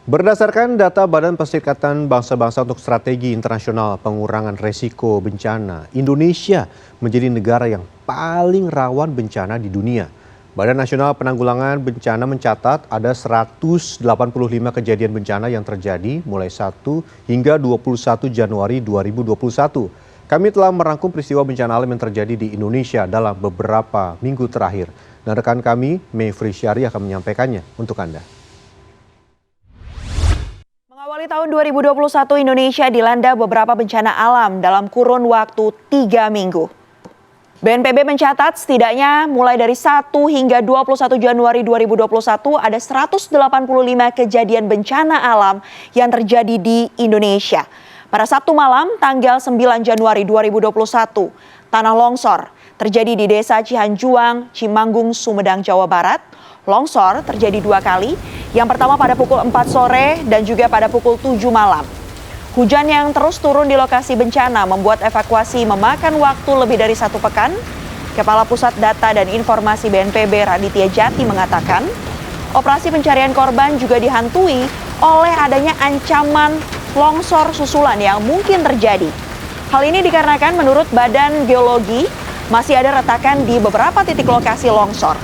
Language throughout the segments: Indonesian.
Berdasarkan data Badan Perserikatan Bangsa-Bangsa untuk Strategi Internasional Pengurangan Resiko Bencana, Indonesia menjadi negara yang paling rawan bencana di dunia. Badan Nasional Penanggulangan Bencana mencatat ada 185 kejadian bencana yang terjadi mulai 1 hingga 21 Januari 2021. Kami telah merangkum peristiwa bencana alam yang terjadi di Indonesia dalam beberapa minggu terakhir. Dan rekan kami, Mayfri Syari akan menyampaikannya untuk Anda. Mengawali tahun 2021, Indonesia dilanda beberapa bencana alam dalam kurun waktu 3 minggu. BNPB mencatat setidaknya mulai dari 1 hingga 21 Januari 2021 ada 185 kejadian bencana alam yang terjadi di Indonesia. Pada Sabtu malam tanggal 9 Januari 2021, tanah longsor terjadi di Desa Cihanjuang, Cimanggung, Sumedang, Jawa Barat. Longsor terjadi 2 kali, yang pertama pada pukul 4 sore dan juga pada pukul 7 malam. Hujan yang terus turun di lokasi bencana membuat evakuasi memakan waktu lebih dari 1 pekan. Kepala Pusat Data dan Informasi BNPB Raditya Jati mengatakan, operasi pencarian korban juga dihantui oleh adanya ancaman longsor susulan yang mungkin terjadi. Hal ini dikarenakan menurut Badan Geologi masih ada retakan di beberapa titik lokasi longsor.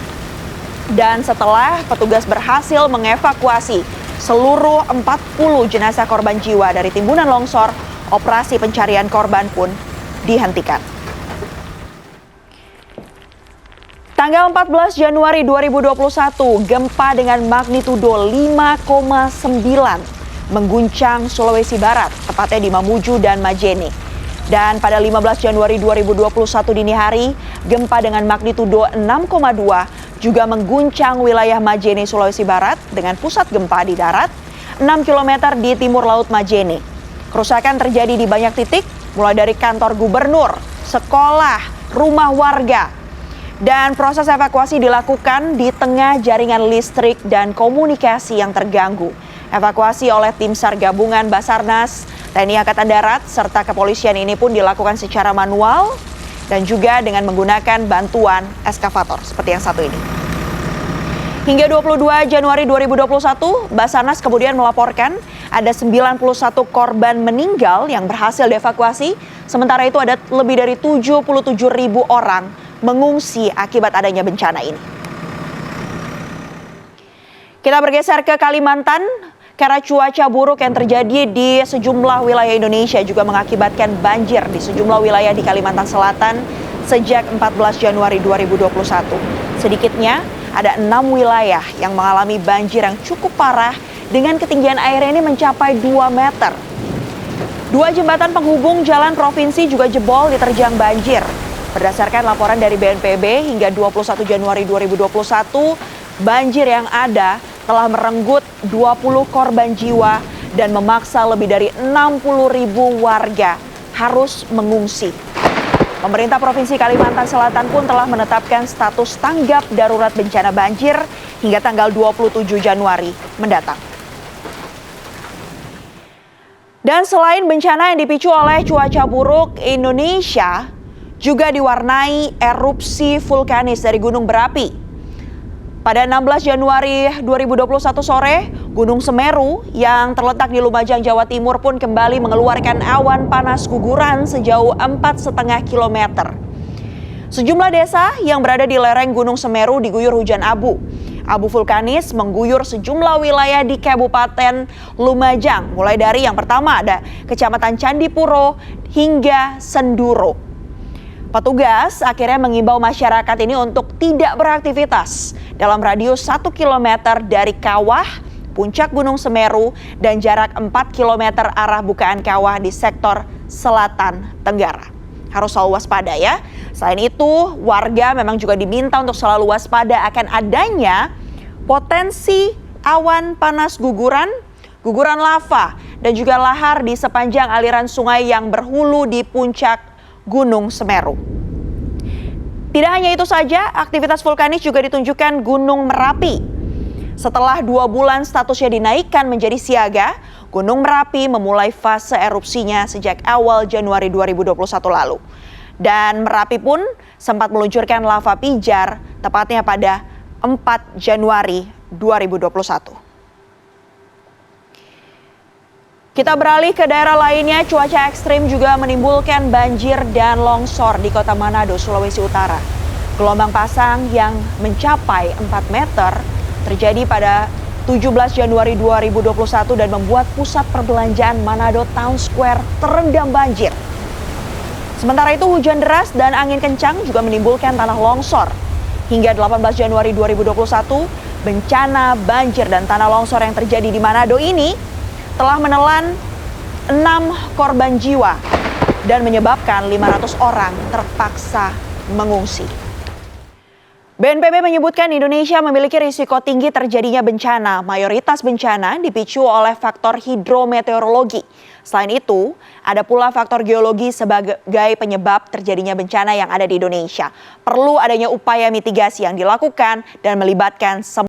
Dan setelah petugas berhasil mengevakuasi seluruh 40 jenazah korban jiwa dari timbunan longsor, operasi pencarian korban pun dihentikan. Tanggal 14 Januari 2021, gempa dengan magnitudo 5,9 mengguncang Sulawesi Barat, tepatnya di Mamuju dan Majene. Dan pada 15 Januari 2021 dini hari, gempa dengan magnitudo 6,2 juga mengguncang wilayah Majene, Sulawesi Barat dengan pusat gempa di darat 6 km di timur laut Majene. Kerusakan terjadi di banyak titik, mulai dari kantor gubernur, sekolah, rumah warga. Dan proses evakuasi dilakukan di tengah jaringan listrik dan komunikasi yang terganggu. Evakuasi oleh tim SAR gabungan Basarnas, TNI Angkatan Darat, serta kepolisian ini pun dilakukan secara manual dan juga dengan menggunakan bantuan eskavator seperti yang satu ini. Hingga 22 Januari 2021, Basarnas kemudian melaporkan ada 91 korban meninggal yang berhasil dievakuasi. Sementara itu ada lebih dari 77.000 orang mengungsi akibat adanya bencana ini. Kita bergeser ke Kalimantan. Karena cuaca buruk yang terjadi di sejumlah wilayah Indonesia juga mengakibatkan banjir di sejumlah wilayah di Kalimantan Selatan sejak 14 Januari 2021. Sedikitnya ada 6 wilayah yang mengalami banjir yang cukup parah dengan ketinggian air ini mencapai 2 meter. 2 jembatan penghubung jalan provinsi juga jebol diterjang banjir. Berdasarkan laporan dari BNPB hingga 21 Januari 2021, banjir yang ada telah merenggut 20 korban jiwa dan memaksa lebih dari 60.000 warga harus mengungsi. Pemerintah Provinsi Kalimantan Selatan pun telah menetapkan status tanggap darurat bencana banjir hingga tanggal 27 Januari mendatang. Dan selain bencana yang dipicu oleh cuaca buruk, Indonesia juga diwarnai erupsi vulkanis dari gunung berapi. Pada 16 Januari 2021 sore, Gunung Semeru yang terletak di Lumajang, Jawa Timur pun kembali mengeluarkan awan panas guguran sejauh 4,5 km. Sejumlah desa yang berada di lereng Gunung Semeru diguyur hujan abu. Abu vulkanis mengguyur sejumlah wilayah di Kabupaten Lumajang, mulai dari yang pertama ada Kecamatan Candipuro hingga Senduro. Petugas akhirnya mengimbau masyarakat ini untuk tidak beraktivitas dalam radius 1 km dari kawah puncak Gunung Semeru dan jarak 4 km arah bukaan kawah di sektor selatan Tenggara. Harus selalu waspada ya. Selain itu, warga memang juga diminta untuk selalu waspada akan adanya potensi awan panas guguran, guguran lava, dan juga lahar di sepanjang aliran sungai yang berhulu di puncak Gunung Semeru. Tidak hanya itu saja, aktivitas vulkanis juga ditunjukkan Gunung Merapi. Setelah 2 bulan statusnya dinaikkan menjadi siaga, Gunung Merapi memulai fase erupsinya sejak awal Januari 2021 lalu. Dan Merapi pun sempat meluncurkan lava pijar tepatnya pada 4 Januari 2021. Kita beralih ke daerah lainnya, cuaca ekstrim juga menimbulkan banjir dan longsor di kota Manado, Sulawesi Utara. Gelombang pasang yang mencapai 4 meter terjadi pada 17 Januari 2021 dan membuat pusat perbelanjaan Manado Town Square terendam banjir. Sementara itu hujan deras dan angin kencang juga menimbulkan tanah longsor. Hingga 18 Januari 2021, bencana banjir dan tanah longsor yang terjadi di Manado ini telah menelan 6 korban jiwa dan menyebabkan 500 orang terpaksa mengungsi. BNPB menyebutkan Indonesia memiliki risiko tinggi terjadinya bencana. Mayoritas bencana dipicu oleh faktor hidrometeorologi. Selain itu, ada pula faktor geologi sebagai penyebab terjadinya bencana yang ada di Indonesia. Perlu adanya upaya mitigasi yang dilakukan dan melibatkan semua